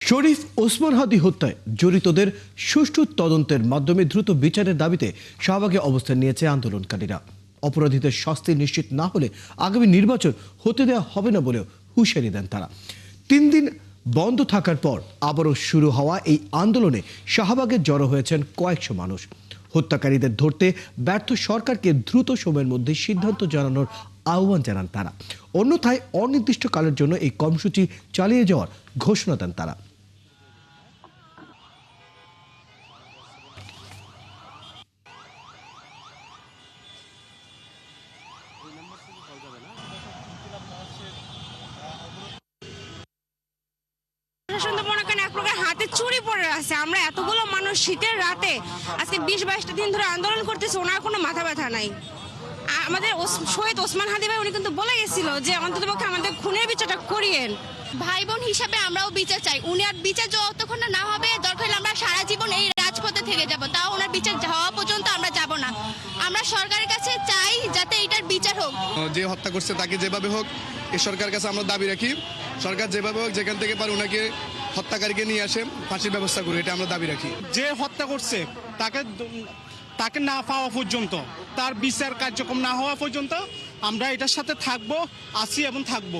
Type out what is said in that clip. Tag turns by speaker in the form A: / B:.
A: শরীফ ওসমান হাদি হত্যায় জড়িতদের সুষ্ঠু তদন্তের মাধ্যমে দ্রুত বিচারের দাবিতে শাহবাগে অবস্থান নিয়েছে আন্দোলনকারীরা। অপরাধীদের শাস্তি নিশ্চিত না হলে আগামী নির্বাচন হতে দেওয়া হবে না বলেও হুঁশিয়ারি দেন তারা। 3 দিন বন্ধ থাকার পর আবারও শুরু হওয়া এই আন্দোলনে শাহবাগে জড়ো হয়েছেন কয়েকশো মানুষ। হত্যাকারীদের ধরতে ব্যর্থ সরকারকে দ্রুত সময়ের মধ্যে সিদ্ধান্ত জানানোর আহ্বান জানান তারা। অন্যথায় অনির্দিষ্টকালের জন্য এই কর্মসূচি চালিয়ে যাওয়ার ঘোষণা দেন তারা।
B: হাতে চুরি পড়ে আছে। আমরা এতগুলো মানুষ শীতের রাতে আজকে 20-22টা দিন ধরে আন্দোলন করতেছি, ওনার কোনো মাথা ব্যথা নাই। আমাদের শহীদ ওসমান হাদি ভাই উনি কিন্তু বলে গেছিল যে অন্ততপক্ষে আমাদের খুনের বিচারটা করিয়েন।
C: ভাই বোন হিসাবে আমরাও বিচার চাই। উনার বিচার যতক্ষণ না হবে, দরকার হলে আমরা সারা জীবন এই রাজপথে থেকে যাব, তাও ওনার বিচার হওয়া পর্যন্ত আমরা যাব না। আমরা সরকারের কাছে চাই যাতে এটার বিচার হোক।
D: যে হত্যা করছে তাকে যেভাবে হোক এই সরকারের কাছে আমরা দাবি রাখি। সরকার যেভাবে হোক যেখান থেকে পারে ওনাকে হত্যাকারীকে নিয়ে আসে ফাঁসির ব্যবস্থা করে, এটা আমরা দাবি রাখি।
E: যে হত্যা করছে তাকে না পাওয়া পর্যন্ত, তার বিচার কার্যক্রম না হওয়া পর্যন্ত আমরা এটার সাথে থাকবো, আছি এবং থাকবো।